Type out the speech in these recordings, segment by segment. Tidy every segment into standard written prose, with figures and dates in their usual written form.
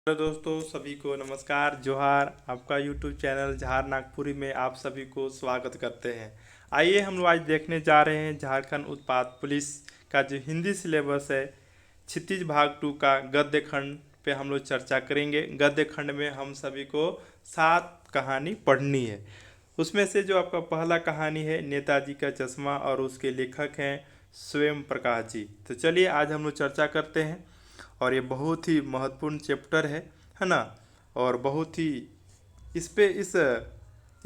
Hello दोस्तों, सभी को नमस्कार जोहार। आपका यूट्यूब चैनल झार नागपुरी में आप सभी को स्वागत करते हैं। आइए हम लोग आज देखने जा रहे हैं झारखंड उत्पाद पुलिस का जो हिंदी सिलेबस है क्षितिज भाग 2 का गद्य खंड पे हम लोग चर्चा करेंगे। गद्य खंड में हम सभी को 7 कहानी पढ़नी है। उसमें से जो आपका पहला कहानी है नेताजी का चश्मा और उसके लेखक हैं स्वयं प्रकाश जी। तो चलिए आज हम लोग चर्चा करते हैं। और ये बहुत ही महत्वपूर्ण चैप्टर है ना। और बहुत ही इस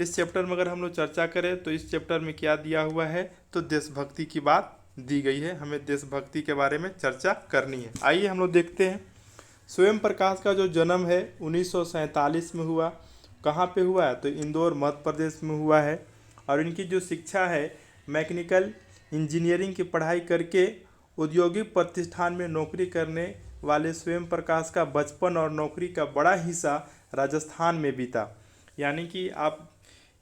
चैप्टर में अगर हम लोग चर्चा करें तो इस चैप्टर में क्या दिया हुआ है, तो देशभक्ति की बात दी गई है। हमें देशभक्ति के बारे में चर्चा करनी है। आइए हम लोग देखते हैं। स्वयं प्रकाश का जो जन्म है 1947 में हुआ। कहाँ पे हुआ है, तो इंदौर मध्य प्रदेश में हुआ है। और इनकी जो शिक्षा है मैकेनिकल इंजीनियरिंग की पढ़ाई करके औद्योगिक प्रतिष्ठान में नौकरी करने वाले स्वयं प्रकाश का बचपन और नौकरी का बड़ा हिस्सा राजस्थान में बीता। यानी कि आप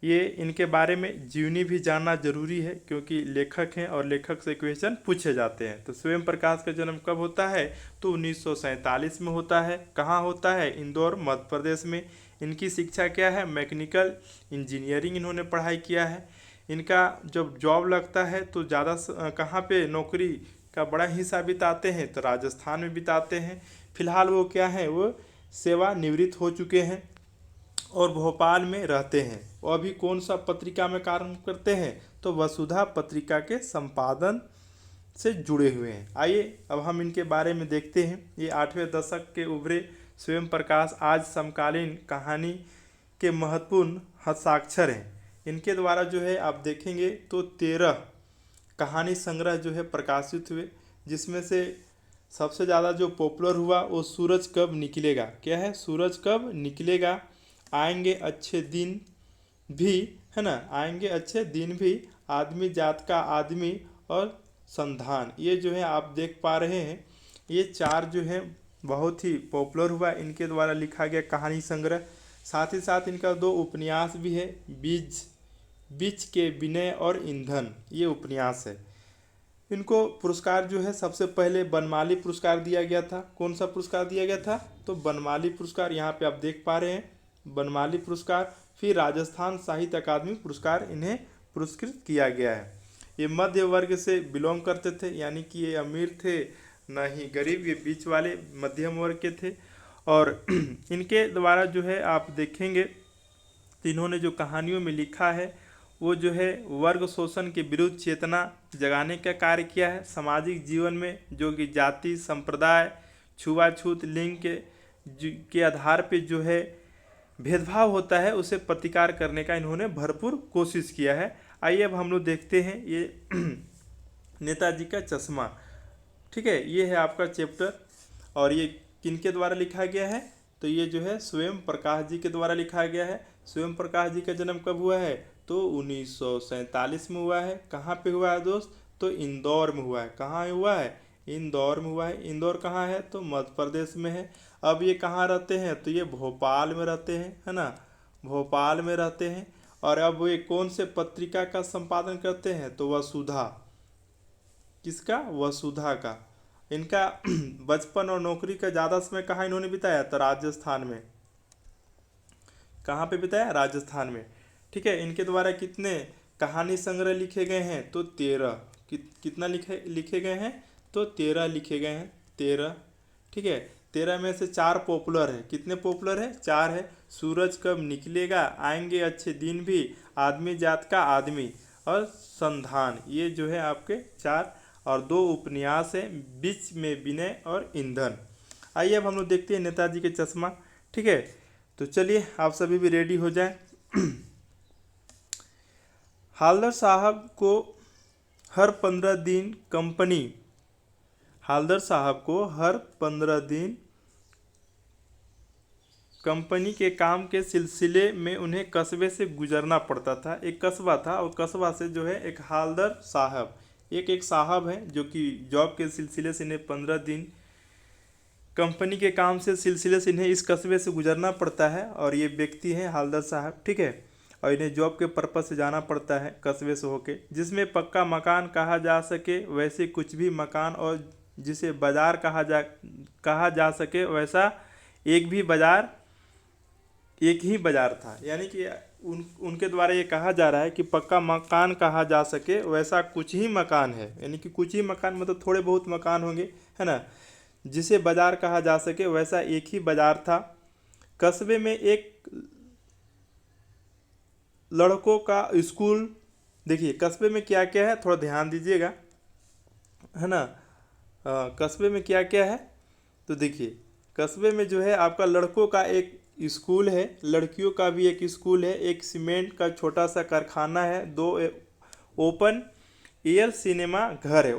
ये इनके बारे में जीवनी भी जानना जरूरी है, क्योंकि लेखक हैं और लेखक से क्वेश्चन पूछे जाते हैं। तो स्वयं प्रकाश का जन्म कब होता है, तो 1947 में होता है। कहाँ होता है, इंदौर मध्य प्रदेश में। इनकी शिक्षा क्या है, मैकेनिकल इंजीनियरिंग इन्होंने पढ़ाई किया है। इनका जब जॉब लगता है तो ज़्यादा कहाँ पे नौकरी का बड़ा हिस्सा बिताते हैं, तो राजस्थान में बिताते हैं। फिलहाल वो क्या है, वो सेवानिवृत्त हो चुके हैं और भोपाल में रहते हैं। वो अभी कौन सा पत्रिका में काम करते हैं, तो वसुधा पत्रिका के संपादन से जुड़े हुए हैं। आइए अब हम इनके बारे में देखते हैं। ये 8वें दशक के उभरे स्वयं प्रकाश आज समकालीन कहानी के महत्वपूर्ण हस्ताक्षर हैं। इनके द्वारा जो है आप देखेंगे तो 13 कहानी संग्रह जो है प्रकाशित हुए, जिसमें से सबसे ज़्यादा जो पॉपुलर हुआ वो सूरज कब निकलेगा। क्या है, सूरज कब निकलेगा, आएंगे अच्छे दिन भी, है ना, आएंगे अच्छे दिन भी, आदमी जात का आदमी और संधान। ये जो है आप देख पा रहे हैं, ये 4 जो है बहुत ही पॉपुलर हुआ, इनके द्वारा लिखा गया कहानी संग्रह। साथ ही साथ इनका 2 उपन्यास भी है, बीज बीच के विनय और ईंधन, ये उपन्यास है। इनको पुरस्कार जो है सबसे पहले बनमाली पुरस्कार दिया गया था। कौन सा पुरस्कार दिया गया था, तो बनमाली पुरस्कार, यहाँ पे आप देख पा रहे हैं बनमाली पुरस्कार। फिर राजस्थान साहित्य अकादमी पुरस्कार इन्हें पुरस्कृत किया गया है। ये मध्य वर्ग से बिलोंग करते थे, यानी कि ये अमीर थे न ही गरीब, ये बीच वाले मध्यम वर्ग के थे। और इनके द्वारा जो है आप देखेंगे तो इन्होंने जो कहानियों में लिखा है वो जो है वर्ग शोषण के विरुद्ध चेतना जगाने का कार्य किया है। सामाजिक जीवन में जो कि जाति, संप्रदाय, छुआछूत, लिंग के आधार पे जो है भेदभाव होता है उसे प्रतिकार करने का इन्होंने भरपूर कोशिश किया है। आइए अब हम लोग देखते हैं ये नेताजी का चश्मा। ठीक है, ये है आपका चैप्टर। और ये किनके द्वारा लिखा गया है, तो ये जो है स्वयं प्रकाश जी के द्वारा लिखा गया है। स्वयं प्रकाश जी का जन्म कब हुआ है, तो 1947 में हुआ है। कहाँ पे हुआ है दोस्त, तो इंदौर में हुआ है। कहाँ हुआ है, इंदौर में हुआ है। इंदौर कहाँ है, तो मध्य प्रदेश में है। अब ये कहाँ रहते हैं, तो ये भोपाल में रहते हैं, है ना, भोपाल में रहते हैं। और अब ये कौन से पत्रिका का संपादन करते हैं, तो वसुधा, किसका, वसुधा का। इनका बचपन और नौकरी का ज़्यादा समय कहाँ इन्होंने बिताया, तो राजस्थान में। कहाँ पे बिताया, राजस्थान में। ठीक है, इनके द्वारा कितने कहानी संग्रह लिखे गए हैं, तो 13। कितना लिखे गए हैं, तो 13 लिखे गए हैं, 13। ठीक है, 13 में से 4 पॉपुलर है। कितने पॉपुलर है, 4 है। सूरज कब निकलेगा, आएंगे अच्छे दिन भी, आदमी जात का आदमी और संधान, ये जो है आपके 4। और 2 उपन्यास हैं, बीच में विनय और ईंधन। आइए अब हम लोग देखते हैं नेताजी के चश्मा। ठीक है, तो चलिए आप सभी भी रेडी हो जाएं। हालदर साहब को हर 15 दिन कंपनी, हालदर साहब को हर 15 दिन कंपनी के काम के सिलसिले में उन्हें कस्बे से गुजरना पड़ता था। एक कस्बा था और कस्बा से जो है एक हालदर साहब, एक साहब है जो कि जॉब के सिलसिले से इन्हें 15 दिन कंपनी के काम से सिलसिले से इन्हें इस कस्बे से गुजरना पड़ता है। और ये व्यक्ति हैं हालदर साहब। ठीक है, और इन्हें जॉब के पर्पज से जाना पड़ता है कस्बे से होके। जिसमें पक्का मकान कहा जा सके वैसे कुछ भी मकान, और जिसे बाजार कहा जा सके वैसा एक ही बाजार था, यानी कि उनके द्वारा ये कहा जा रहा है कि पक्का मकान कहा जा सके वैसा कुछ ही मकान है, यानी कि कुछ ही मकान मतलब थोड़े बहुत मकान होंगे, है ना। जिसे बाजार कहा जा सके वैसा एक ही बाजार था। कस्बे में एक लड़कों का स्कूल, देखिए कस्बे में क्या क्या है थोड़ा ध्यान दीजिएगा, है ना। कस्बे में क्या क्या है, तो देखिए कस्बे में जो है आपका लड़कों का एक स्कूल है, लड़कियों का भी एक स्कूल है, एक सीमेंट का छोटा सा कारखाना है, 2 ओपन एयर सिनेमा घर है।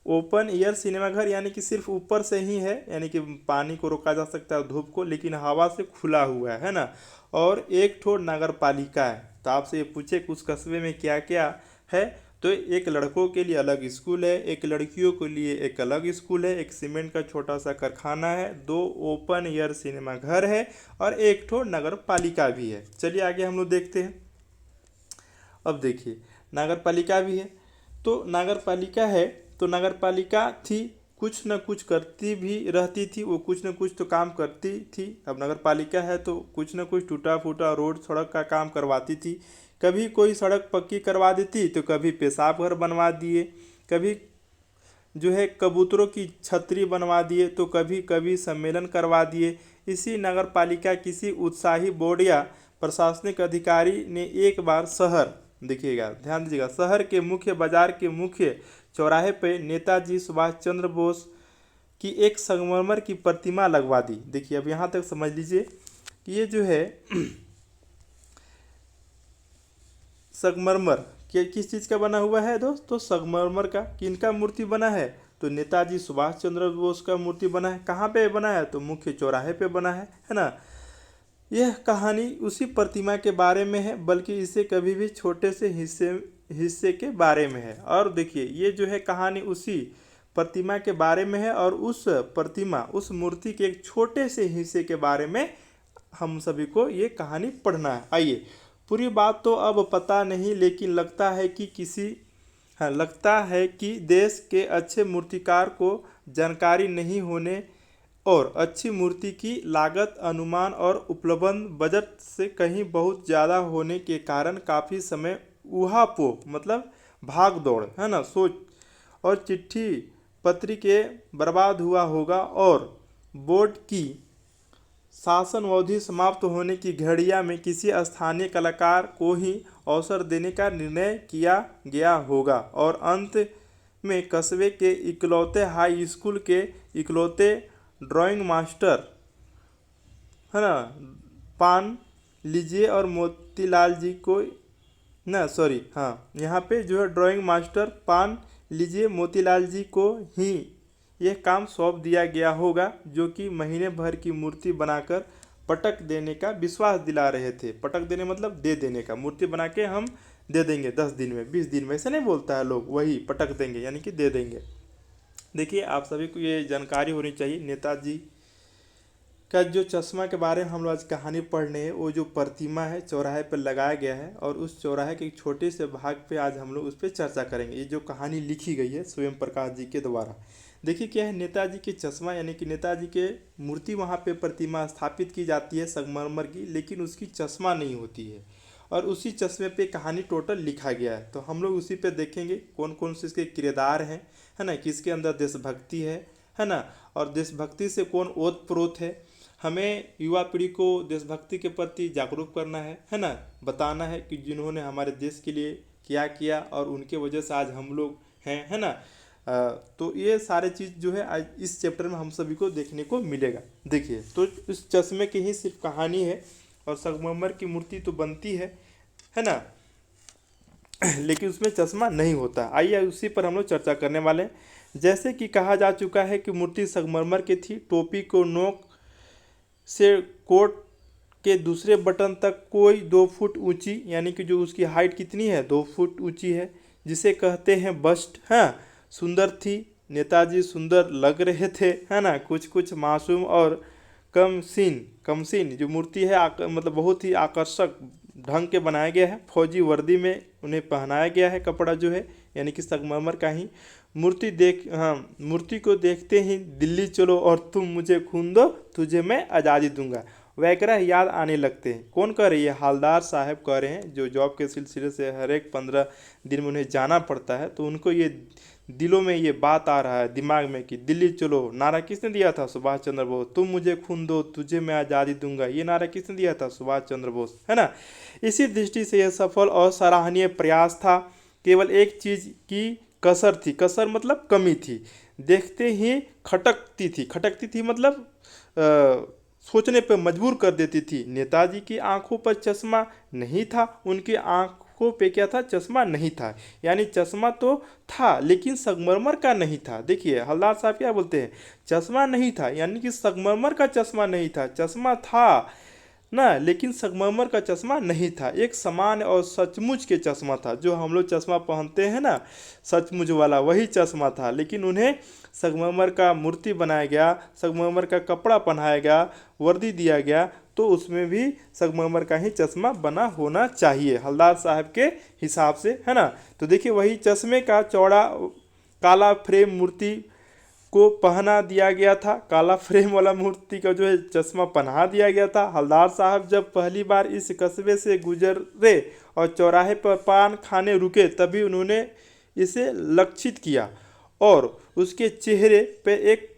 ओपन एयर सिनेमा घर यानी कि सिर्फ ऊपर से ही है, यानी कि पानी को रोका जा सकता है धूप को, लेकिन हवा से खुला हुआ है ना। और एक ठो नगर पालिका है। तो आपसे ये पूछे कि उस कस्बे में क्या क्या है, तो एक लड़कों के लिए अलग स्कूल है, एक लड़कियों के लिए एक अलग स्कूल है, एक सीमेंट का छोटा सा कारखाना है, 2 ओपन एयर सिनेमा घर है और एक ठो नगर पालिका भी है। चलिए आगे हम लोग देखते हैं। अब देखिए नगर पालिका भी है, तो नगर पालिका है तो नगर पालिका थी, कुछ न कुछ करती भी रहती थी, वो कुछ न कुछ तो काम करती थी। अब नगर पालिका है तो कुछ न कुछ टूटा फूटा रोड सड़क का काम करवाती थी, कभी कोई सड़क पक्की करवा देती तो कभी पेशाब घर बनवा दिए, कभी जो है कबूतरों की छतरी बनवा दिए, तो कभी कभी सम्मेलन करवा दिए। इसी नगर पालिका किसी उत्साही बोर्ड या प्रशासनिक अधिकारी ने एक बार शहर, देखिएगा ध्यान दीजिएगा, शहर के मुख्य बाजार के मुख्य चौराहे पे नेताजी सुभाष चंद्र बोस की एक संगमरमर की प्रतिमा लगवा दी। देखिए अब यहाँ तक समझ लीजिए कि ये जो है संगमरमर किस चीज़ का बना हुआ है दोस्त, तो संगमरमर का। किनका मूर्ति बना है, तो नेताजी सुभाष चंद्र बोस का मूर्ति बना है। कहाँ पे बना है, तो मुख्य चौराहे पे बना है ना। यह कहानी उसी प्रतिमा के बारे में है, बल्कि इसे कभी भी छोटे से हिस्से के बारे में है। और देखिए ये जो है कहानी उसी प्रतिमा के बारे में है और उस मूर्ति के एक छोटे से हिस्से के बारे में हम सभी को ये कहानी पढ़ना है। आइए, पूरी बात तो अब पता नहीं, लेकिन लगता है कि देश के अच्छे मूर्तिकार को जानकारी नहीं होने और अच्छी मूर्ति की लागत अनुमान और उपलब्ध बजट से कहीं बहुत ज़्यादा होने के कारण काफ़ी समय ऊहापोह मतलब भाग दौड़, है ना, सोच और चिट्ठी पत्री के बर्बाद हुआ होगा और बोर्ड की शासन अवधि समाप्त होने की घड़िया में किसी स्थानीय कलाकार को ही अवसर देने का निर्णय किया गया होगा और अंत में कस्बे के इकलौते हाई स्कूल के इकलौते ड्राइंग मास्टर, है ना, पान लीजिए और मोतीलाल जी को यहाँ पे जो है ड्राइंग मास्टर पान लीजिए मोतीलाल जी को ही यह काम सौंप दिया गया होगा, जो कि महीने भर की मूर्ति बनाकर पटक देने का विश्वास दिला रहे थे। पटक देने मतलब दे देने का, मूर्ति बना के हम दे देंगे 10 दिन में 20 दिन में, ऐसे नहीं बोलता है लोग, वही पटक देंगे यानी कि दे देंगे। देखिए आप सभी को ये जानकारी होनी चाहिए, नेताजी का जो चश्मा के बारे में हम लोग आज कहानी पढ़ने हैं, वो जो प्रतिमा है चौराहे पर लगाया गया है और उस चौराहे के एक छोटे से भाग पे आज हम लोग उस पर चर्चा करेंगे। ये जो कहानी लिखी गई है स्वयं प्रकाश जी के द्वारा, देखिए क्या है, नेताजी के चश्मा यानी कि नेताजी के मूर्ति वहाँ पे प्रतिमा स्थापित की जाती है संगमरमर की, लेकिन उसकी चश्मा नहीं होती है और उसी चश्मे पे कहानी टोटल लिखा गया है। तो हम लोग उसी पे देखेंगे कौन कौन से इसके किरदार हैं, है ना, किसके अंदर देशभक्ति है ना, और देशभक्ति से कौन ओतप्रोत है। हमें युवा पीढ़ी को देशभक्ति के प्रति जागरूक करना है ना, बताना है कि जिन्होंने हमारे देश के लिए क्या किया और उनके वजह से आज हम लोग हैं, है ना। तो ये सारे चीज़ जो है आज इस चैप्टर में हम सभी को देखने को मिलेगा। देखिए तो इस चश्मे की ही सिर्फ कहानी है और संगमरमर की मूर्ति तो बनती है ना, लेकिन उसमें चश्मा नहीं होता। आइए उसी पर हम लोग चर्चा करने वाले हैं। जैसे कि कहा जा चुका है कि मूर्ति संगमरमर की थी, टोपी को नोक से कोट के दूसरे बटन तक कोई 2 फुट ऊंची, यानी कि जो उसकी हाइट कितनी है 2 फुट ऊंची है, जिसे कहते हैं बस्ट, हाँ, सुंदर थी। नेताजी सुंदर लग रहे थे, है ना, कुछ मासूम और कमसीन जो मूर्ति है मतलब बहुत ही आकर्षक ढंग के बनाया गया है। फौजी वर्दी में उन्हें पहनाया गया है कपड़ा जो है, यानी कि संगमरमर का ही। मूर्ति को देखते ही दिल्ली चलो और तुम मुझे खून दो, तुझे मैं आज़ादी दूंगा वगैरह याद आने लगते हैं। कौन कह रही है? हवलदार साहब कह रहे हैं, जो जॉब के सिलसिले से हर एक 15 दिन में उन्हें जाना पड़ता है, तो उनको ये दिलों में ये बात आ रहा है दिमाग में कि दिल्ली चलो नारा किसने दिया था? सुभाष चंद्र बोस। तुम मुझे खून दो, तुझे मैं आज़ादी दूंगा, ये नारा किसने दिया था? सुभाष चंद्र बोस, है ना। इसी दृष्टि से यह सफल और सराहनीय प्रयास था। केवल एक चीज़ की कसर थी, कसर मतलब कमी थी, देखते ही खटकती थी मतलब सोचने पर मजबूर कर देती थी। नेताजी की आंखों पर चश्मा नहीं था, उनकी आंखों पे क्या था? चश्मा नहीं था। यानी चश्मा तो था लेकिन संगमरमर का नहीं था। देखिए हवलदार साहब क्या बोलते हैं, चश्मा नहीं था, यानी कि संगमरमर का चश्मा नहीं था, चश्मा था ना, लेकिन संगमरमर का चश्मा नहीं था। एक समान और सचमुच के चश्मा था, जो हम लोग चश्मा पहनते हैं ना, सचमुच वाला वही चश्मा था। लेकिन उन्हें संगमरमर का मूर्ति बनाया गया, संगमरमर का कपड़ा पहनाया गया, वर्दी दिया गया, तो उसमें भी संगमरमर का ही चश्मा बना होना चाहिए हवलदार साहब के हिसाब से, है ना। तो देखिए वही चश्मे का चौड़ा काला फ्रेम मूर्ति को पहना दिया गया था, काला फ्रेम वाला मूर्ति का जो है चश्मा पहना दिया गया था। हवलदार साहब जब पहली बार इस कस्बे से गुजरे और चौराहे पर पान खाने रुके, तभी उन्होंने इसे लक्षित किया और उसके चेहरे पे एक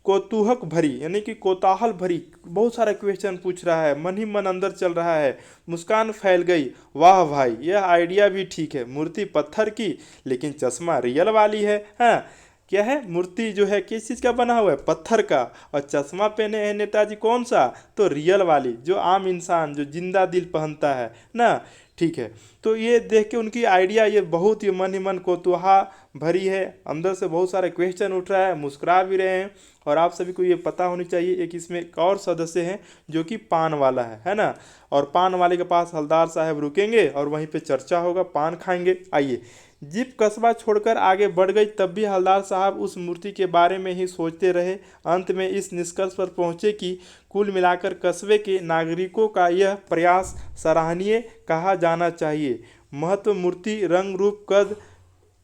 कौतूहक भरी, यानी कि कोताहल भरी, बहुत सारा क्वेश्चन पूछ रहा है, मन ही मन अंदर चल रहा है, मुस्कान फैल गई। वाह भाई, यह आइडिया भी ठीक है, मूर्ति पत्थर की लेकिन चश्मा रियल वाली है। हाँ, क्या है? मूर्ति जो है किस चीज़ का बना हुआ है? पत्थर का। और चश्मा पहने हैं नेताजी कौन सा? तो रियल वाली, जो आम इंसान जो जिंदा दिल पहनता है ना। ठीक है, तो ये देख के उनकी आइडिया ये बहुत ही मन ही मन कौतूहल भरी है, अंदर से बहुत सारे क्वेश्चन उठ रहा है, मुस्कुरा भी रहे हैं। और आप सभी को ये पता होनी चाहिए, एक इसमें एक और सदस्य हैं जो कि पान वाला है ना। और पान वाले के पास हवलदार साहब रुकेंगे और वहीं पे चर्चा होगा, पान खाएंगे। आइए, जीप कस्बा छोड़कर आगे बढ़ गई, तब भी हवलदार साहब उस मूर्ति के बारे में ही सोचते रहे। अंत में इस निष्कर्ष पर पहुंचे कि कुल मिलाकर कस्बे के नागरिकों का यह प्रयास सराहनीय कहा जाना चाहिए। महत्व मूर्ति रंग रूप कद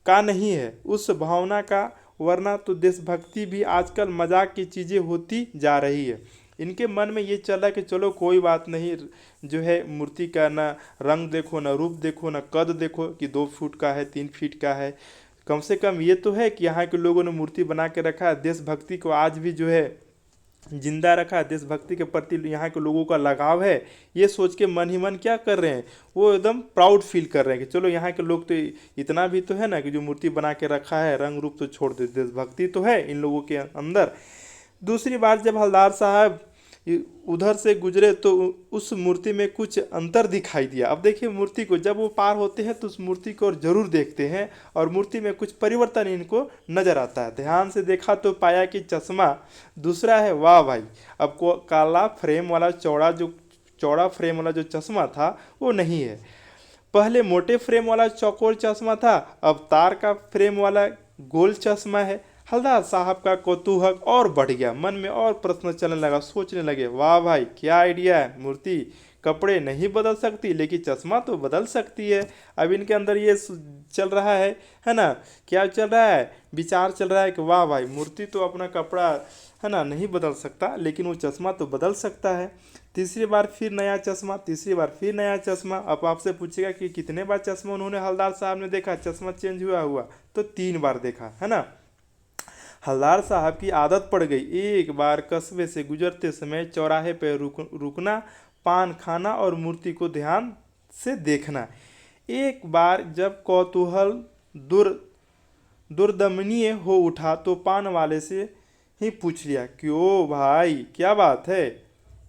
का नहीं है, उस भावना का, वरना तो देशभक्ति भी आजकल मजाक की चीज़ें होती जा रही है। इनके मन में ये चल रहा है कि चलो कोई बात नहीं, जो है मूर्ति का ना रंग देखो, ना रूप देखो, ना कद देखो कि 2 फुट का है, 3 फीट का है, कम से कम ये तो है कि यहाँ के लोगों ने मूर्ति बना के रखा है, देशभक्ति को आज भी जो है जिंदा रखा है, देशभक्ति के प्रति यहाँ के लोगों का लगाव है। ये सोच के मन ही मन क्या कर रहे हैं, वो एकदम प्राउड फील कर रहे हैं कि चलो यहाँ के लोग तो इतना भी तो है ना कि जो मूर्ति बना के रखा है, रंग रूप तो छोड़ दे, देशभक्ति तो है इन लोगों के अंदर। दूसरी बार जब हवलदार साहब उधर से गुजरे तो उस मूर्ति में कुछ अंतर दिखाई दिया। अब देखिए मूर्ति को जब वो पार होते हैं तो उस मूर्ति को जरूर देखते हैं और मूर्ति में कुछ परिवर्तन इनको नजर आता है। ध्यान से देखा तो पाया कि चश्मा दूसरा है। वाह भाई, अब को काला फ्रेम वाला चौड़ा फ्रेम वाला जो चश्मा था वो नहीं है। पहले मोटे फ्रेम वाला चौकोर चश्मा था, अब तार का फ्रेम वाला गोल चश्मा है। हवलदार साहब का कौतूहल और बढ़ गया, मन में और प्रश्न चलने लगा, सोचने लगे, वाह भाई क्या आइडिया है, मूर्ति कपड़े नहीं बदल सकती लेकिन चश्मा तो बदल सकती है। अब इनके अंदर ये चल रहा है ना, क्या चल रहा है? विचार चल रहा है कि वाह भाई, मूर्ति तो अपना कपड़ा है ना नहीं बदल सकता लेकिन वो चश्मा तो बदल सकता है। तीसरी बार फिर नया चश्मा, तीसरी बार फिर नया चश्मा। अब आपसे पूछेगा कि कितने बार चश्मा उन्होंने हवलदार साहब ने देखा, चश्मा चेंज हुआ तो 3 बार देखा, है ना। हवलदार साहब की आदत पड़ गई, एक बार कस्बे से गुजरते समय चौराहे पर रुकना, पान खाना और मूर्ति को ध्यान से देखना। एक बार जब कौतूहल दुर्दमनीय हो उठा तो पान वाले से ही पूछ लिया, क्यों भाई क्या बात है,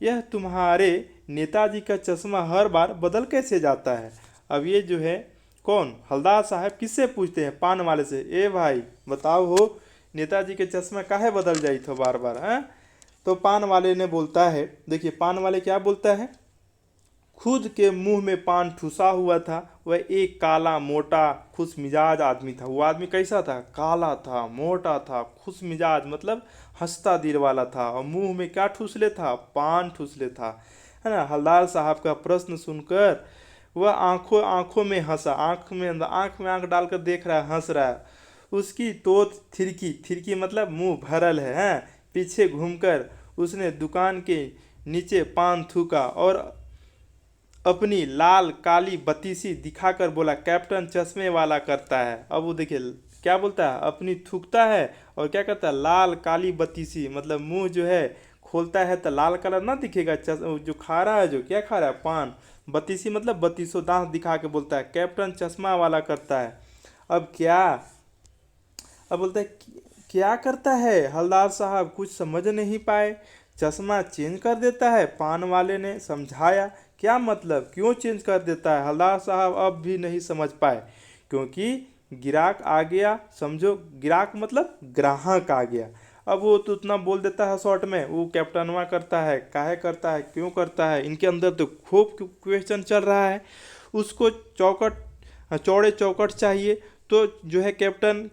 यह तुम्हारे नेताजी का चश्मा हर बार बदल कैसे जाता है? अब ये जो है कौन, हवलदार साहब किससे पूछते हैं? पान वाले से। ए भाई बताओ हो, नेताजी के चश्मा काहे बदल जाई थो बार बार, हैं? तो पान वाले ने बोलता है, देखिए पान वाले क्या बोलता है, खुद के मुंह में पान ठुसा हुआ था। वह एक काला मोटा खुश मिजाज आदमी था। वो आदमी कैसा था? काला था, मोटा था, खुश मिजाज मतलब हंसता दिल वाला था, और मुंह में क्या ठुसले था? पान ठुसले था। है ना। हवलदार साहब का प्रश्न सुनकर वह आंखों आंखों में हंसा, आंख में आंख डालकर देख रहा है, हंस रहा है। उसकी तोत थिरकी, थिरकी मतलब मुंह भरल है, हैं। पीछे घूमकर उसने दुकान के नीचे पान थूका और अपनी लाल काली बत्तीसी दिखाकर बोला, कैप्टन चश्मे वाला करता है। अब वो देखिए क्या बोलता है, अपनी थूकता है और क्या करता है, लाल काली बत्तीसी मतलब मुंह जो है खोलता है तो लाल कलर ना दिखेगा, जो खा रहा है, जो क्या खा रहा है, पान। बत्तीसी मतलब बत्तीसों दांत दिखा के बोलता है, कैप्टन चश्मा वाला करता है। अब क्या, अब बोलता है क्या करता है। हवलदार साहब कुछ समझ नहीं पाए। चश्मा चेंज कर देता है, पान वाले ने समझाया। क्या मतलब, क्यों चेंज कर देता है। हवलदार साहब अब भी नहीं समझ पाए, क्योंकि गिराक आ गया, समझो गिराक मतलब ग्राहक आ गया। अब वो तो उतना बोल देता है शॉर्ट में, वो कैप्टनवा करता है, काहे करता है, क्यों करता है। इनके अंदर तो खूब क्वेश्चन चल रहा है। उसको चौकट, चौड़े चौकट चाहिए, तो जो है कैप्टन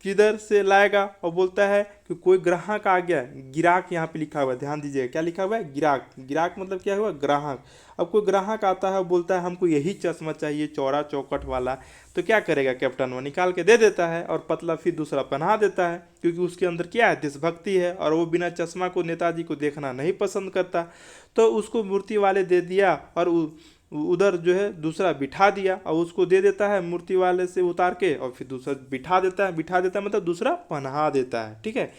किधर से लाएगा, और बोलता है कि कोई ग्राहक आ गया। गिराक यहाँ पे लिखा हुआ है, ध्यान दीजिएगा क्या लिखा हुआ है, गिराक। गिराक मतलब क्या हुआ, ग्राहक। अब कोई ग्राहक आता है, बोलता है हमको यही चश्मा चाहिए, चौड़ा चौकट वाला। तो क्या करेगा कैप्टन, वो निकाल के दे देता है और पतला फिर दूसरा पहना देता है, क्योंकि उसके अंदर क्या है, देशभक्ति है, और वो बिना चश्मा को नेताजी को देखना नहीं पसंद करता। तो उसको मूर्ति वाले दे दिया और उधर जो है दूसरा बिठा दिया, और उसको दे देता है मूर्ति वाले से उतार के, और फिर दूसरा बिठा देता है। बिठा देता है मतलब दूसरा पहना देता है, ठीक है।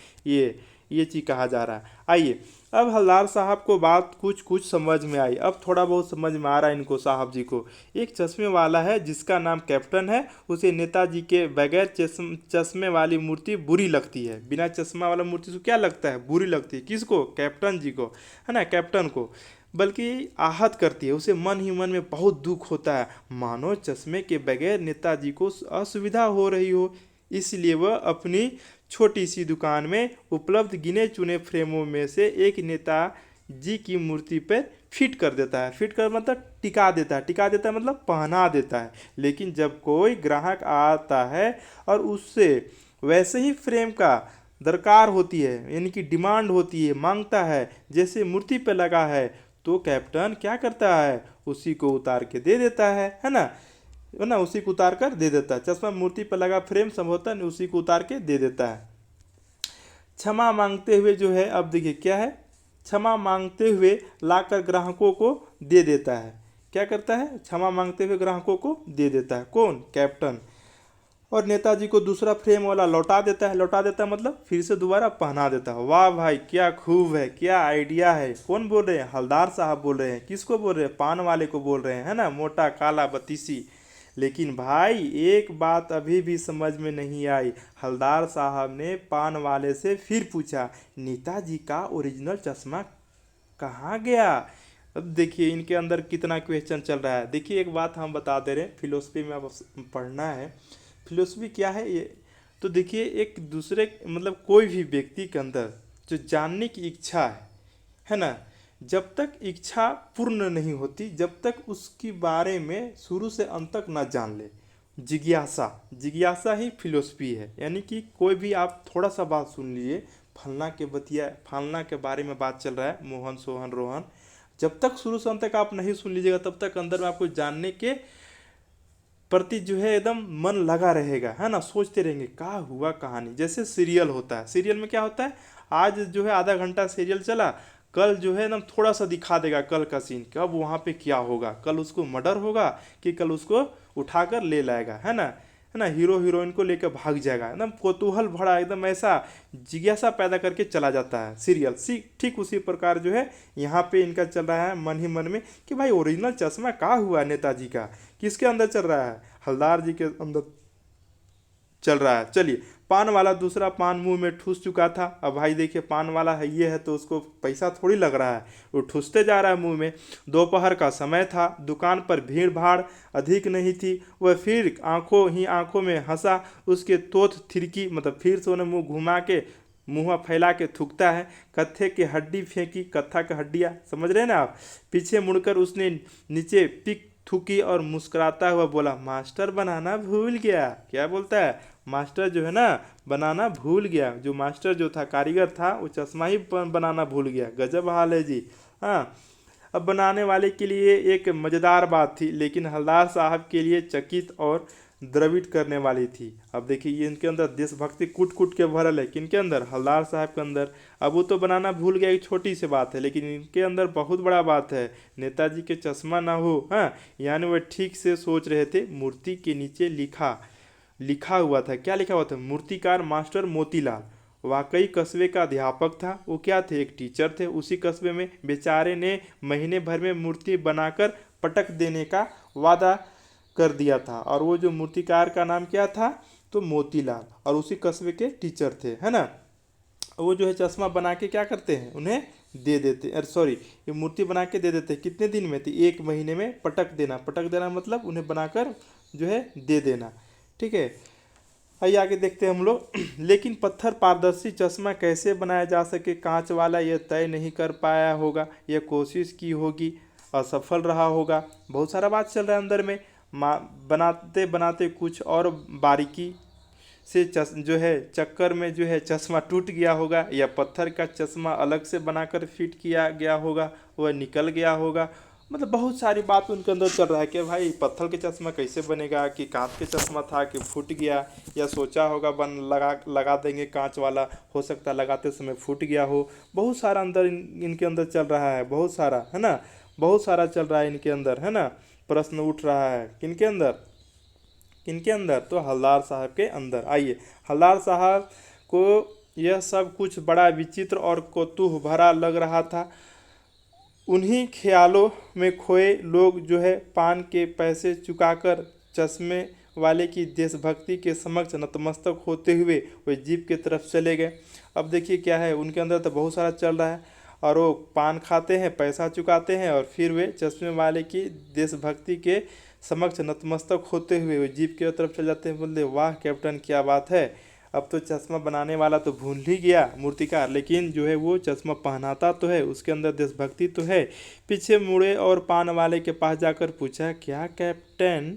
ये चीज़ कहा जा रहा है। आइए, अब हवलदार साहब को बात कुछ कुछ समझ में आई, अब थोड़ा बहुत समझ में आ रहा है इनको, साहब जी को। एक चश्मे वाला है जिसका नाम कैप्टन है, उसे नेताजी के बगैर चश्मे वाली मूर्ति बुरी लगती है। बिना चश्मा वाला मूर्ति को क्या लगता है, बुरी लगती है। किसको, कैप्टन जी को, है ना, कैप्टन को। बल्कि आहत करती है, उसे मन ही मन में बहुत दुख होता है, मानो चश्मे के बगैर नेताजी को असुविधा हो रही हो। इसलिए वह अपनी छोटी सी दुकान में उपलब्ध गिने चुने फ्रेमों में से एक नेताजी की मूर्ति पर फिट कर देता है। फिट कर मतलब टिका देता है, टिका देता है मतलब पहना देता है। लेकिन जब कोई ग्राहक आता है और उससे वैसे ही फ्रेम का दरकार होती है, यानी कि डिमांड होती है, मांगता है जैसे मूर्ति पे लगा है, तो कैप्टन क्या करता है, उसी को उतार के दे देता है ना, है ना, उसी को उतार कर दे देता है। चश्मा मूर्ति पर लगा फ्रेम संभवतः उसी को उतार के दे देता है। क्षमा मांगते हुए जो है, अब देखिए क्या है, क्षमा मांगते हुए लाकर ग्राहकों को दे देता है। क्या करता है, क्षमा मांगते हुए ग्राहकों को दे देता है, कौन, कैप्टन। और नेताजी को दूसरा फ्रेम वाला लौटा देता है। लौटा देता है मतलब फिर से दोबारा पहना देता है। वाह भाई क्या खूब है, क्या आइडिया है। कौन बोल रहे हैं, हवलदार साहब बोल रहे हैं। किसको बोल रहे हैं, पान वाले को बोल रहे हैं, है ना, मोटा काला बत्तीसी। लेकिन भाई एक बात अभी भी समझ में नहीं आई। हवलदार साहब ने पान वाले से फिर पूछा, नेताजी का ओरिजिनल चश्मा कहाँ गया। अब देखिए इनके अंदर कितना क्वेश्चन चल रहा है। देखिए एक बात हम बता दे रहे हैं, फिलोसफी में अब पढ़ना है। फिलोसफी क्या है ये, तो देखिए एक दूसरे मतलब कोई भी व्यक्ति के अंदर जो जानने की इच्छा है ना, जब तक इच्छा पूर्ण नहीं होती, जब तक उसके बारे में शुरू से अंत तक ना जान ले, जिज्ञासा, जिज्ञासा ही फिलोसफी है। यानी कि कोई भी आप थोड़ा सा बात सुन लीजिए, फलना के बारे में बात चल रहा है, मोहन सोहन रोहन, जब तक शुरू से अंत तक आप नहीं सुन लीजिएगा तब तक अंदर में आपको जानने के प्रति जो है एकदम मन लगा रहेगा, है ना, सोचते रहेंगे क्या हुआ कहानी। जैसे सीरियल होता है, सीरियल में क्या होता है, आज जो है आधा घंटा सीरियल चला, कल जो है ना थोड़ा सा दिखा देगा कल का सीन, कब वहाँ पे क्या होगा, कल उसको मर्डर होगा कि कल उसको उठाकर ले लाएगा, है ना, हीरो हीरोइन को लेकर भाग जाएगा, एकदम कौतूहल भरा, एकदम ऐसा जिज्ञासा पैदा करके चला जाता है सीरियल। ठीक उसी प्रकार जो है यहाँ पे इनका चल रहा है मन ही मन में कि भाई ओरिजिनल चश्मा कहाँ हुआ नेताजी का, किसके अंदर चल रहा है, हवलदार जी के अंदर चल रहा है। चलिए, पान वाला दूसरा पान मुंह में ठूस चुका था। अब भाई देखिए पान वाला है ये है तो उसको पैसा थोड़ी लग रहा है, वो ठूसते जा रहा है मुंह में। दोपहर का समय था, दुकान पर भीड़ भाड़ अधिक नहीं थी। वह फिर आंखों में हंसा, उसके तोत थिरकी मतलब फिर से उन्हें मुंह घुमा के मुँह फैला के थूकता है। कत्थे की हड्डी फेंकी, कत्था की हड्डियाँ समझ रहे हैं ना आप। पीछे मुड़कर उसने नीचे पिक थूकी और मुस्कुराता हुआ बोला, मास्टर बनाना भूल गया। क्या बोलता है, मास्टर जो है ना बनाना भूल गया। जो मास्टर जो था, कारीगर था, वो चश्मा ही बनाना भूल गया। गजब हाल है जी। हाँ, अब बनाने वाले के लिए एक मज़ेदार बात थी, लेकिन हवलदार साहब के लिए चकित और द्रवित करने वाली थी। अब देखिए ये इनके अंदर देशभक्ति कूट कूट के भरल है, किनके अंदर, हवलदार साहब के अंदर। अब वो तो बनाना भूल गया, एक छोटी सी बात है, लेकिन इनके अंदर बहुत बड़ा बात है। नेताजी के चश्मा ना हो, हाँ, यानी वह ठीक से सोच रहे थे। मूर्ति के नीचे लिखा हुआ था, क्या लिखा हुआ था, मूर्तिकार मास्टर मोतीलाल वाकई कस्बे का अध्यापक था। वो क्या थे, एक टीचर थे उसी कस्बे में। बेचारे ने महीने भर में मूर्ति बनाकर पटक देने का वादा कर दिया था। और वो जो मूर्तिकार का नाम क्या था, तो मोतीलाल, और उसी कस्बे के टीचर थे, है ना। वो जो है चश्मा बना के क्या करते हैं, उन्हें दे देते, अरे सॉरी, ये मूर्ति बना के दे देते। कितने दिन में थी, 1 महीने में पटक देना मतलब उन्हें बनाकर जो है दे देना, ठीक है। आइए आगे देखते हैं हम लोग। लेकिन पत्थर पारदर्शी चश्मा कैसे बनाया जा सके, कांच वाला, यह तय नहीं कर पाया होगा। यह कोशिश की होगी, असफल रहा होगा। बहुत सारा बात चल रहा है अंदर में। बनाते बनाते कुछ और बारीकी से जो है चक्कर में जो है चश्मा टूट गया होगा, या पत्थर का चश्मा अलग से बनाकर फिट किया गया होगा, वह निकल गया होगा। मतलब बहुत सारी बात उनके अंदर चल रहा है कि भाई पत्थर के चश्मा कैसे बनेगा, कि कांच के चश्मा था कि फूट गया, या सोचा होगा लगा देंगे कांच वाला, हो सकता है लगाते समय फूट गया हो। बहुत सारा अंदर इनके अंदर चल रहा है, बहुत सारा, है ना, बहुत सारा चल रहा है इनके अंदर, है ना। प्रश्न उठ रहा है किनके अंदर, तो हवलदार साहब के अंदर। आइए, हवलदार साहब को यह सब कुछ बड़ा विचित्र और कौतूहल भरा लग रहा था। उन्हीं ख्यालों में खोए लोग जो है पान के पैसे चुकाकर चश्मे वाले की देशभक्ति के समक्ष नतमस्तक होते हुए वे जीप की तरफ चले गए। अब देखिए क्या है, उनके अंदर तो बहुत सारा चल रहा है, और वो पान खाते हैं, पैसा चुकाते हैं, और फिर वे चश्मे वाले की देशभक्ति के समक्ष नतमस्तक होते हुए वे जीप की तरफ चल जाते हैं। बोलते वाह कैप्टन क्या बात है, अब तो चश्मा बनाने वाला तो भूल ही गया मूर्तिकार, लेकिन जो है वो चश्मा पहनाता तो है, उसके अंदर देशभक्ति तो है। पीछे मुड़े और पान वाले के पास जाकर पूछा, क्या कैप्टन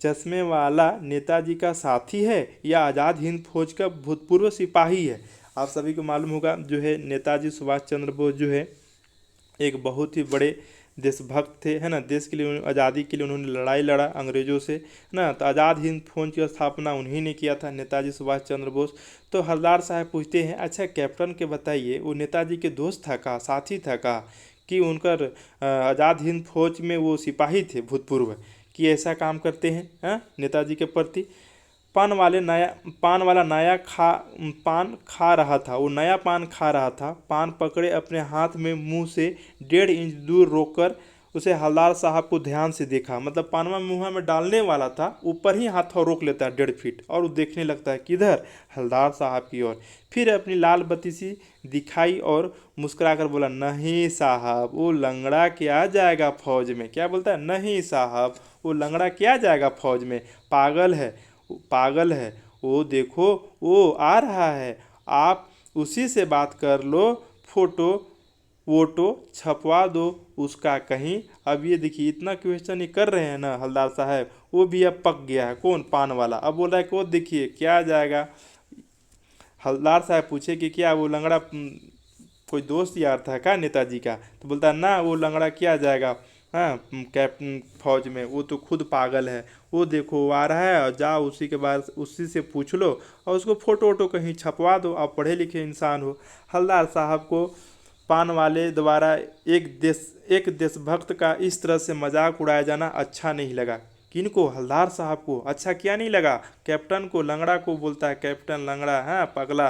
चश्मे वाला नेताजी का साथी है या आज़ाद हिंद फौज का भूतपूर्व सिपाही है। आप सभी को मालूम होगा जो है नेताजी सुभाष चंद्र बोस जो है एक बहुत ही बड़े देशभक्त थे, है ना। देश के लिए, आज़ादी के लिए उन्होंने लड़ाई लड़ा अंग्रेज़ों से, ना। तो आज़ाद हिंद फौज की स्थापना उन्हीं ने किया था, नेताजी सुभाष चंद्र बोस। तो हवलदार साहब पूछते हैं, अच्छा कैप्टन के बताइए, वो नेताजी के दोस्त था का, साथी था का, कि उनकर आज़ाद हिंद फौज में वो सिपाही थे भूतपूर्व, कि ऐसा काम करते हैं, हाँ, नेताजी के प्रति। पान वाला पान खा रहा था, वो नया पान खा रहा था। पान पकड़े अपने हाथ में मुंह से 1.5 इंच दूर रोककर उसे हवलदार साहब को ध्यान से देखा। मतलब पानवा मुँह में डालने वाला था, ऊपर ही हाथ रोक लेता है 1.5 फीट, और वो देखने लगता है किधर, हवलदार साहब की ओर। फिर अपनी लाल बत्ती सी दिखाई और मुस्कुराकर बोला, नहीं साहब, वो लंगड़ा क्या जाएगा फौज में। क्या बोलता है, नहीं साहब, वो लंगड़ा क्या जाएगा फौज में, पागल है। वो देखो वो आ रहा है, आप उसी से बात कर लो, फोटो वोटो छपवा दो उसका कहीं। अब ये देखिए इतना क्वेश्चन ही कर रहे हैं ना हवलदार साहब, वो भी अब पक गया है। कौन, पान वाला। अब बोल रहा है कि वो देखिए क्या जाएगा। हवलदार साहब पूछे कि क्या वो लंगड़ा कोई दोस्त यार था क्या नेताजी का, तो बोलता है ना, वो लंगड़ा क्या जाएगा, हाँ, कैप्टन फौज में, वो तो खुद पागल है। वो देखो वो आ रहा है, और जाओ उसी के बाद उसी से पूछ लो, और उसको फोटो वोटो कहीं छपवा दो, आप पढ़े लिखे इंसान हो। हवलदार साहब को पान वाले द्वारा एक देशभक्त का इस तरह से मजाक उड़ाया जाना अच्छा नहीं लगा। किनको, हवलदार साहब को अच्छा क्या नहीं लगा, कैप्टन को, लंगड़ा को बोलता है कैप्टन लंगड़ा, हाँ पगला,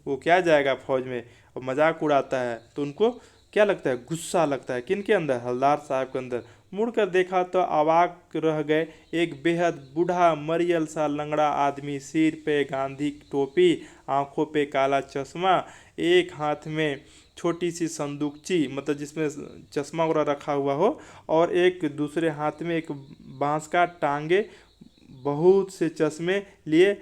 वो क्या जाएगा फौज में, और मजाक उड़ाता है। तो उनको क्या लगता है, गुस्सा लगता है। किनके अंदर, हवलदार साहब के अंदर। मुड़कर देखा तो अवाक रह गए। एक बेहद बूढ़ा मरियल सा लंगड़ा आदमी, सिर पे गांधी टोपी, आंखों पे काला चश्मा, एक हाथ में छोटी सी संदूकची, मतलब जिसमें चश्मा वगैरह रखा हुआ हो, और एक दूसरे हाथ में एक बांस का टांगे बहुत से चश्मे लिए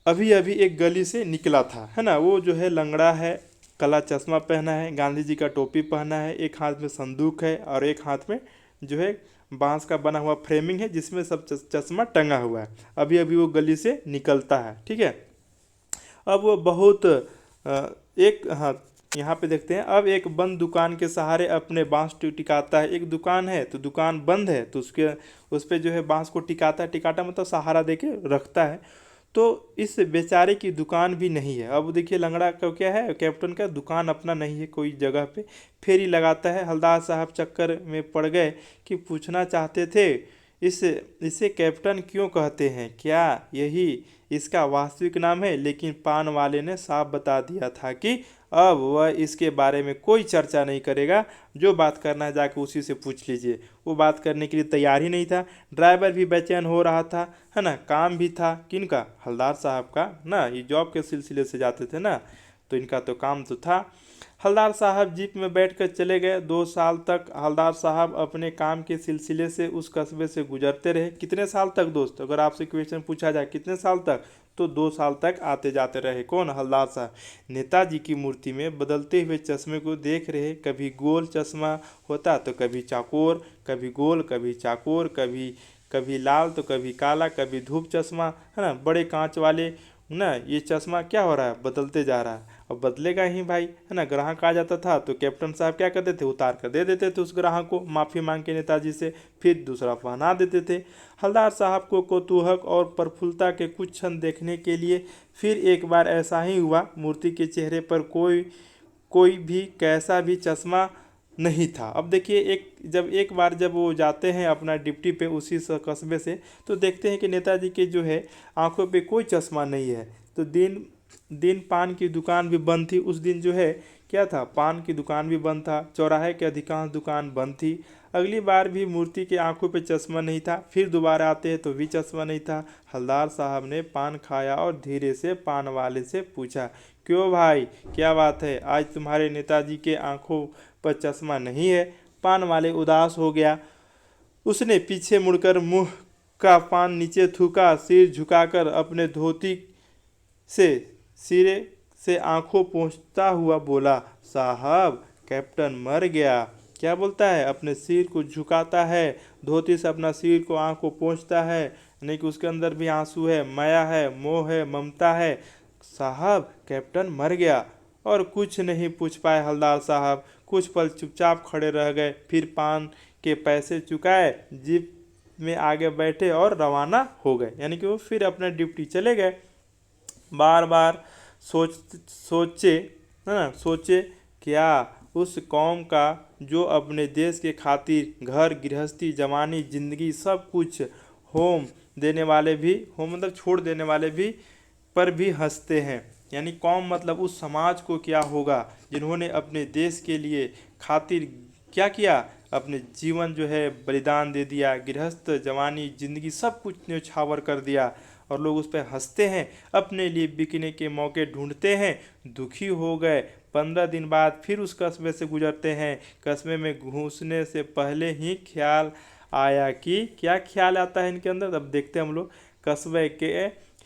अभी अभी एक गली से निकला था, है ना। वो जो है लंगड़ा है, काला चश्मा पहना है, गांधी जी का टोपी पहना है, एक हाथ में संदूक है, और एक हाथ में जो है बांस का बना हुआ फ्रेमिंग है जिसमें सब चश्मा टंगा हुआ है। अभी अभी वो गली से निकलता है, ठीक है। अब वो बहुत यहाँ पे देखते हैं, अब एक बंद दुकान के सहारे अपने बांस टिकाता है। एक दुकान है तो दुकान बंद है तो उसके उस पे जो है बांस को टिकाता है, टिकाता मतलब सहारा देके रखता है। तो इस बेचारे की दुकान भी नहीं है। अब देखिए लंगड़ा का क्या है, कैप्टन का दुकान अपना नहीं है कोई जगह पे। फेरी लगाता है। हवलदार साहब चक्कर में पड़ गए कि पूछना चाहते थे इसे कैप्टन क्यों कहते हैं, क्या यही इसका वास्तविक नाम है। लेकिन पान वाले ने साफ बता दिया था कि अब वह इसके बारे में कोई चर्चा नहीं करेगा। जो बात करना है जाकर उसी से पूछ लीजिए। वो बात करने के लिए तैयार ही नहीं था। ड्राइवर भी बेचैन हो रहा था, है ना। काम भी था किनका, हवलदार साहब का ना, ये जॉब के सिलसिले से जाते थे ना, तो इनका तो काम तो था। हवलदार साहब जीप में बैठकर चले गए। 2 साल तक हवलदार साहब अपने काम के सिलसिले से उस कस्बे से गुजरते रहे। कितने साल तक दोस्त, अगर आपसे क्वेश्चन पूछा जाए कितने साल तक, तो 2 साल तक आते जाते रहे। कौन, हवलदार साहब। नेताजी की मूर्ति में बदलते हुए चश्मे को देख रहे। कभी गोल चश्मा होता तो कभी चौकोर, कभी गोल कभी चौकोर, कभी कभी लाल तो कभी काला, कभी धूप चश्मा, है ना, बड़े कांच वाले ना। ये चश्मा क्या हो रहा है, बदलते जा रहा है। अब बदलेगा ही भाई, है ना। ग्राहक आ जाता था तो कैप्टन साहब क्या करते थे, उतार कर दे देते थे उस ग्राहक को, माफ़ी मांग के नेताजी से, फिर दूसरा पहना देते थे। हवलदार साहब को कौतूहक और प्रफुल्लता के कुछ क्षण देखने के लिए फिर एक बार ऐसा ही हुआ। मूर्ति के चेहरे पर कोई भी कैसा भी चश्मा नहीं था। अब देखिए एक बार जब वो जाते हैं अपना ड्यूटी पे उसी कस्बे से, तो देखते हैं कि नेताजी के जो है आंखों पे कोई चश्मा नहीं है। तो दिन पान की दुकान भी बंद थी। उस दिन जो है क्या था, पान की दुकान भी बंद था। चौराहे के अधिकांश दुकान बंद थी। अगली बार भी मूर्ति के आंखों पे चश्मा नहीं था। फिर दोबारा आते हैं तो भी चश्मा नहीं था। हवलदार साहब ने पान खाया और धीरे से पान वाले से पूछा, क्यों भाई, क्या बात है, आज तुम्हारे नेताजी के आंखों पर चश्मा नहीं है। पान वाले उदास हो गया। उसने पीछे मुड़कर मुंह का पान नीचे थूका, सिर झुकाकर अपने धोती से सिरे से आंखों पोंछता हुआ बोला, साहब कैप्टन मर गया। क्या बोलता है, अपने सिर को झुकाता है, धोती से अपना सिर को आंख को पोंछता है, नहीं कि उसके अंदर भी आंसू है, माया है, मोह है, ममता है। साहब कैप्टन मर गया। और कुछ नहीं पूछ पाए हवलदार साहब। कुछ पल चुपचाप खड़े रह गए। फिर पान के पैसे चुकाए, जीप में आगे बैठे और रवाना हो गए। यानी कि वो फिर अपना ड्यूटी चले गए। बार बार सोचे, है ना, सोचे क्या उस कौम का जो अपने देश के खातिर घर गृहस्थी जवानी जिंदगी सब कुछ होम देने वाले भी, होम मतलब छोड़ देने वाले भी पर भी हंसते हैं। यानी कौम मतलब उस समाज को क्या होगा जिन्होंने अपने देश के लिए खातिर क्या किया, अपने जीवन जो है बलिदान दे दिया, गृहस्थ जवानी जिंदगी सब कुछ न्यौछावर कर दिया, और लोग उस पर हंसते हैं, अपने लिए बिकने के मौके ढूंढते हैं। दुखी हो गए। 15 दिन बाद फिर उस कस्बे से गुजरते हैं। कस्बे में घुसने से पहले ही ख्याल आया कि, क्या ख्याल आता है इनके अंदर, अब देखते हैं हम लोग। कस्बे के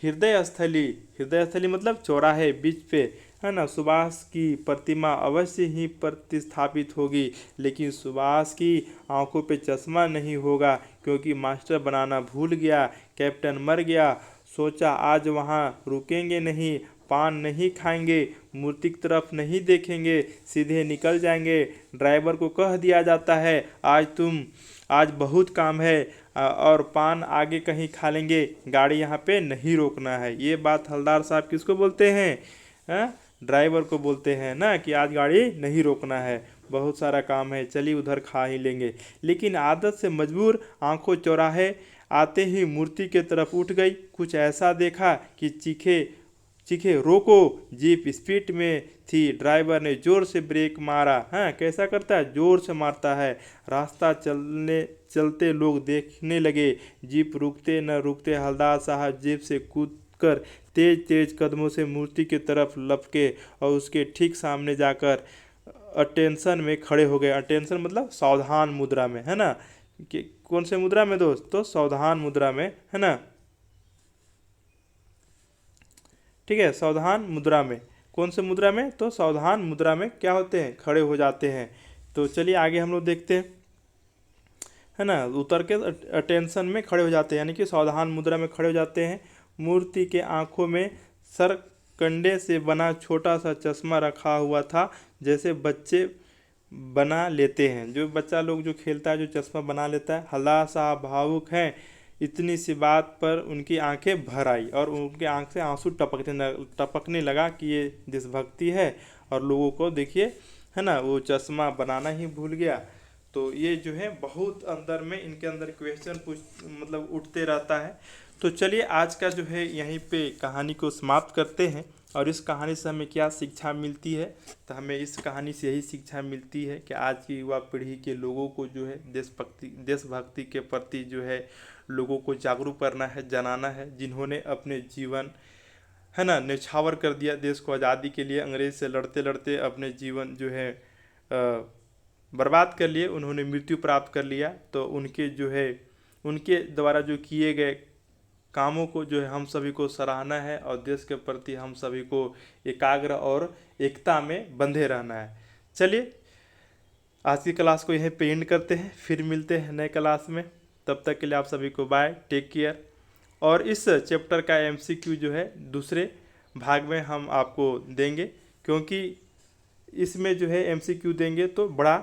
हृदय स्थली मतलब चौराहे बीच पे, है ना, सुभाष की प्रतिमा अवश्य ही प्रतिस्थापित होगी। लेकिन सुभाष की आंखों पे चश्मा नहीं होगा, क्योंकि मास्टर बनाना भूल गया। कैप्टन मर गया। सोचा आज वहाँ रुकेंगे नहीं, पान नहीं खाएंगे, मूर्ति की तरफ नहीं देखेंगे, सीधे निकल जाएंगे। ड्राइवर को कह दिया जाता है, आज बहुत काम है और पान आगे कहीं खा लेंगे, गाड़ी यहाँ पे नहीं रोकना है। ये बात हवलदार साहब किसको बोलते हैं, ड्राइवर को बोलते हैं ना, कि आज गाड़ी नहीं रोकना है, बहुत सारा काम है, चलिए उधर खा ही लेंगे। लेकिन आदत से मजबूर आंखों चौराहे आते ही मूर्ति के तरफ उठ गई। कुछ ऐसा देखा कि चीखे, रोको। जीप स्पीड में थी। ड्राइवर ने जोर से ब्रेक मारा। हाँ, कैसा करता है, जोर से मारता है। रास्ता चलते लोग देखने लगे। जीप रुकते न रुकते हवलदार साहब जीप से कूदकर तेज तेज कदमों से मूर्ति की तरफ लपके और उसके ठीक सामने जाकर अटेंशन में खड़े हो गए। अटेंशन मतलब सावधान मुद्रा में, है ना। कि कौन से मुद्रा में दोस्त, तो सावधान मुद्रा में, है ना। ठीक है, सावधान मुद्रा में। कौन से मुद्रा में, तो सावधान मुद्रा में क्या होते हैं, खड़े हो जाते हैं। तो चलिए आगे हम लोग देखते हैं, है ना। उतर के अटेंशन में खड़े हो जाते हैं, यानी कि सावधान मुद्रा में खड़े हो जाते हैं। मूर्ति के आंखों में कंडे से बना छोटा सा चश्मा रखा हुआ था, जैसे बच्चे बना लेते हैं। जो बच्चा लोग जो खेलता है, जो चश्मा बना लेता है। हल्ला साहब भावुक हैं। इतनी सी बात पर उनकी आंखें भर आई और उनके आंख से आंसू टपकने लगा कि ये देशभक्ति है। और लोगों को देखिए, है ना, वो चश्मा बनाना ही भूल गया। तो ये जो है बहुत अंदर में इनके अंदर क्वेश्चन मतलब उठते रहता है। तो चलिए आज का जो है यहीं पे कहानी को समाप्त करते हैं। और इस कहानी से हमें क्या शिक्षा मिलती है, तो हमें इस कहानी से यही शिक्षा मिलती है कि आज की युवा पीढ़ी के लोगों को जो है देशभक्ति के प्रति जो है लोगों को जागरूक करना है, जनाना है। जिन्होंने अपने जीवन, है ना, न्यौछावर कर दिया देश को आज़ादी के लिए, अंग्रेज से लड़ते लड़ते अपने जीवन जो है बर्बाद कर लिए, उन्होंने मृत्यु प्राप्त कर लिया। तो उनके जो है उनके द्वारा जो किए गए कामों को जो है हम सभी को सराहना है और देश के प्रति हम सभी को एकाग्र और एकता में बंधे रहना है। चलिए आज की क्लास को यहीं पे एंड करते हैं, फिर मिलते हैं नए क्लास में। तब तक के लिए आप सभी को बाय, टेक केयर। और इस चैप्टर का एमसीक्यू जो है दूसरे भाग में हम आपको देंगे, क्योंकि इसमें जो है एमसीक्यू देंगे तो बड़ा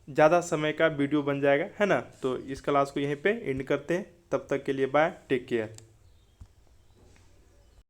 ज़्यादा समय का वीडियो बन जाएगा, है ना। तो इस क्लास को यहीं पे एंड करते हैं। तब तक के लिए बाय, टेक केयर।